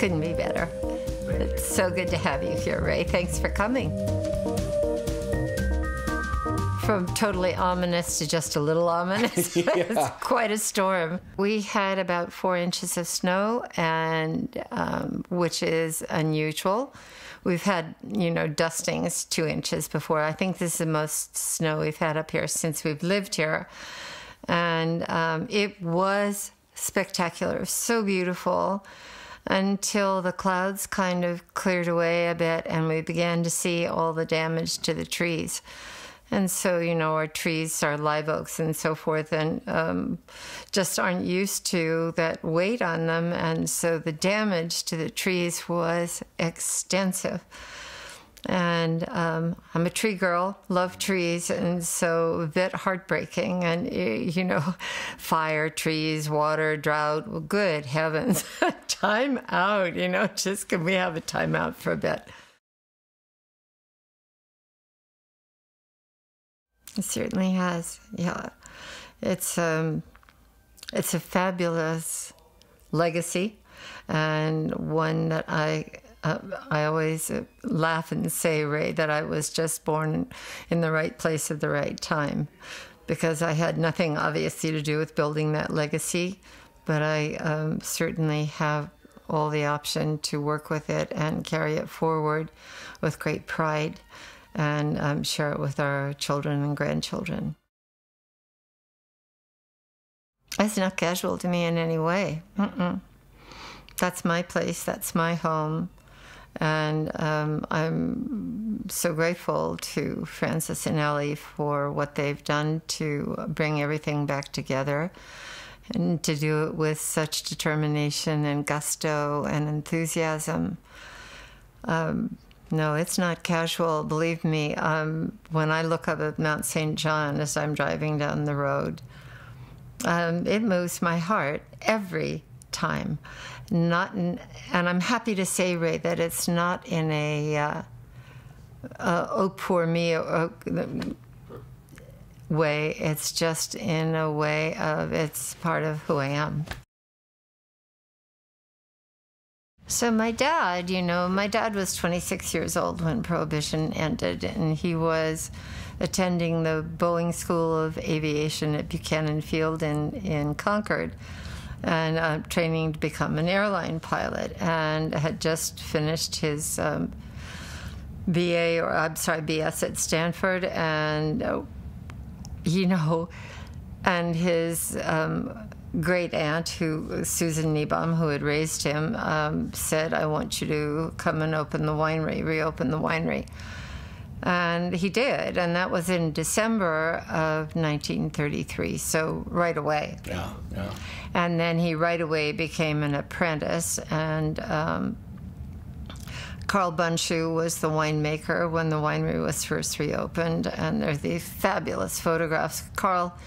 Couldn't be better. It's so good to have you here, Ray. Thanks for coming. From totally ominous to just a little ominous. Yeah. It's quite a storm. We had about 4 inches of snow, and which is unusual. We've had, dustings 2 inches before. I think this is the most snow we've had up here since we've lived here. And it was spectacular, so beautiful, until the clouds kind of cleared away a bit and we began to see all the damage to the trees. And so, our trees, our live oaks and so forth, and just aren't used to that weight on them. And so the damage to the trees was extensive. And I'm a tree girl, love trees, and so a bit heartbreaking. And, fire, trees, water, drought, well, good heavens, time out, just can we have a time out for a bit? It certainly has, yeah. It's a fabulous legacy, and one that I always laugh and say, Ray, that I was just born in the right place at the right time, because I had nothing obviously to do with building that legacy, but I certainly have all the option to work with it and carry it forward with great pride, and share it with our children and grandchildren. It's not casual to me in any way. That's my place, that's my home, and I'm so grateful to Francis and Ellie for what they've done to bring everything back together, and to do it with such determination and gusto and enthusiasm. No, it's not casual, believe me. When I look up at Mount St. John as I'm driving down the road, it moves my heart every time. And I'm happy to say, Ray, that it's not in a oh, poor me way. It's just in a way of it's part of who I am. So my dad was 26 years old when Prohibition ended, and he was attending the Boeing School of Aviation at Buchanan Field in Concord, and training to become an airline pilot, and had just finished his BS at Stanford, and and his great aunt, Susan Niebaum, who had raised him, said, I want you to come and reopen the winery. And he did, and that was in December of 1933, so right away. Yeah. And then he right away became an apprentice, and Carl Bunshu was the winemaker when the winery was first reopened, and there's these fabulous photographs. Carl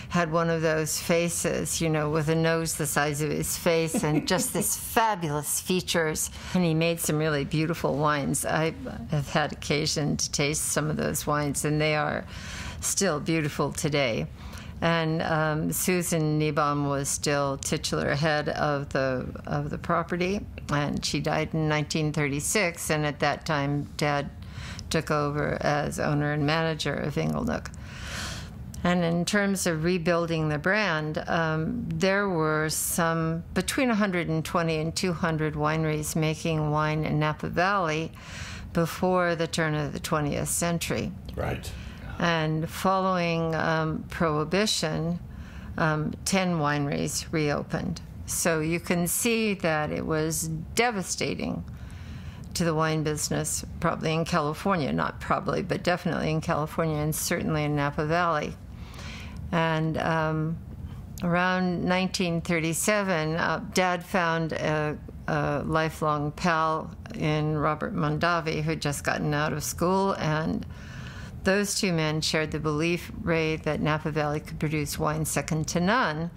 had one of those faces, with a nose the size of his face and just this fabulous features. And he made some really beautiful wines. I have had occasion to taste some of those wines, and they are still beautiful today. And Susan Niebaum was still titular head of the property, and she died in 1936. And at that time, Dad took over as owner and manager of Inglenook. And in terms of rebuilding the brand, there were some between 120 and 200 wineries making wine in Napa Valley before the turn of the 20th century. Right. And following Prohibition, 10 wineries reopened. So you can see that it was devastating to the wine business, probably in California, not probably, but definitely in California, and certainly in Napa Valley. And around 1937, Dad found a lifelong pal in Robert Mondavi, who'd just gotten out of school, and those two men shared the belief, Ray, that Napa Valley could produce wine second to none,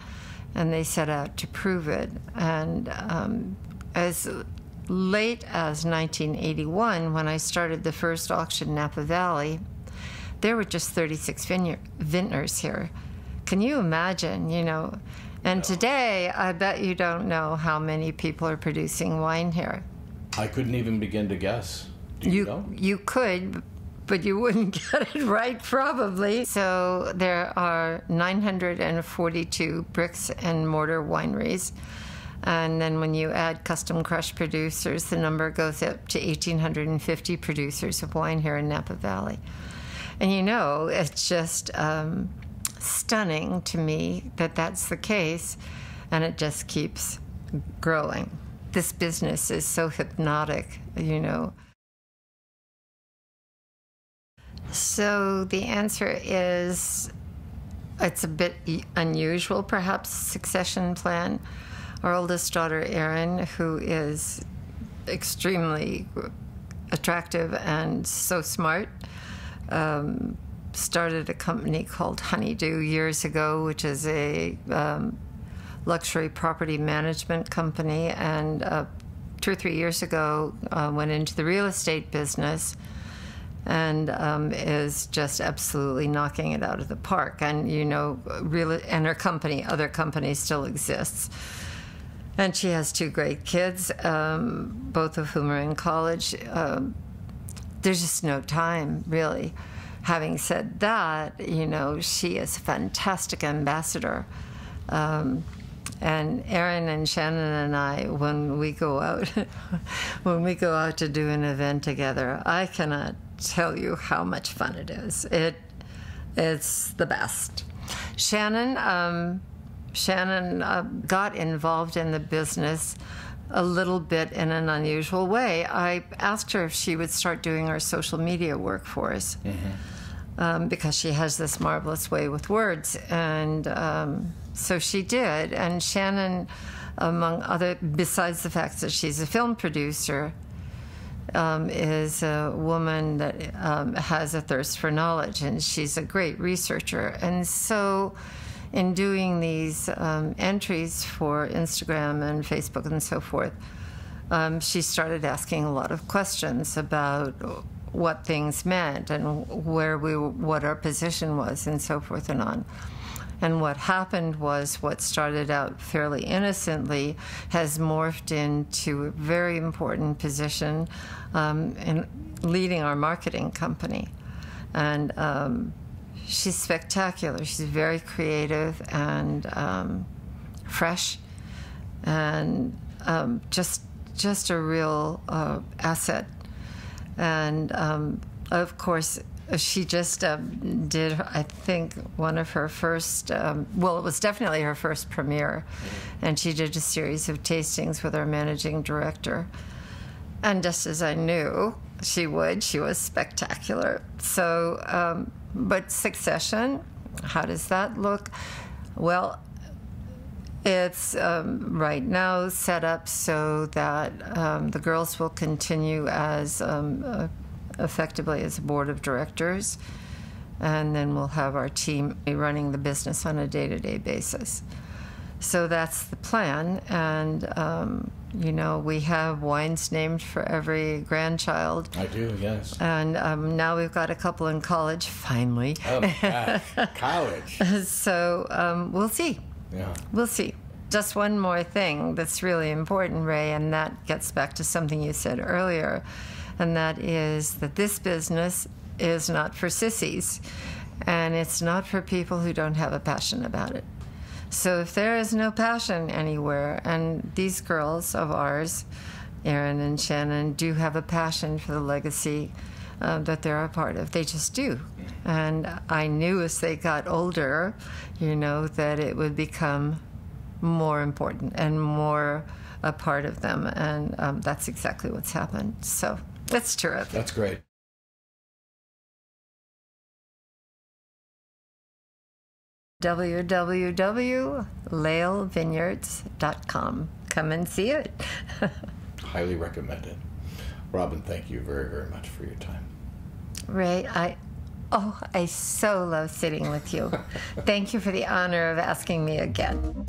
and they set out to prove it. And as late as 1981, when I started the first auction in Napa Valley, there were just 36 vintners here. Can you imagine, And today, I bet you don't know how many people are producing wine here. I couldn't even begin to guess. Do you know? You could, but you wouldn't get it right, probably. So there are 942 bricks and mortar wineries. And then when you add custom crush producers, the number goes up to 1,850 producers of wine here in Napa Valley. And it's just stunning to me that that's the case, and it just keeps growing. This business is so hypnotic, So the answer is, it's a bit unusual, perhaps, succession plan. Our oldest daughter, Erin, who is extremely attractive and so smart, started a company called Honeydew years ago, which is a luxury property management company, and 2 or 3 years ago went into the real estate business, and is just absolutely knocking it out of the park. And and her company, other company, still exists. And she has 2 great kids, both of whom are in college. There's just no time, really. Having said that, she is a fantastic ambassador. And Erin and Shannon and I, when we go out to do an event together, I cannot tell you how much fun it is. It's the best. Shannon got involved in the business a little bit in an unusual way. I asked her if she would start doing our social media work for us, because she has this marvelous way with words. And so she did. And Shannon, among other, besides the fact that she's a film producer, is a woman that has a thirst for knowledge, and she's a great researcher. And so in doing these entries for Instagram and Facebook and so forth, she started asking a lot of questions about what things meant and what our position was and so forth and on. And what happened was, what started out fairly innocently has morphed into a very important position in leading our marketing company. And she's spectacular. She's very creative and fresh, and just a real asset. And of course, she just did, I think, one of her first, it was definitely her first premiere, and she did a series of tastings with our managing director. And just as I knew she would, she was spectacular. So, but succession, how does that look? Well, it's right now set up so that the girls will continue as effectively as a board of directors, and then we'll have our team running the business on a day-to-day basis. So that's the plan. And we have wines named for every grandchild. I do, yes. And now we've got a couple in college, finally. Oh, college. So we'll see. Yeah. We'll see. Just one more thing that's really important, Ray, and that gets back to something you said earlier, and that is that this business is not for sissies, and it's not for people who don't have a passion about it. So if there is no passion anywhere, and these girls of ours, Erin and Shannon, do have a passion for the legacy that they're a part of. They just do. And I knew as they got older, that it would become more important and more a part of them. And that's exactly what's happened. So that's terrific. That's great. www.lailvineyards.com. Come and see it. Highly recommended. Robin, thank you very, very much for your time. Ray, I so love sitting with you. Thank you for the honor of asking me again.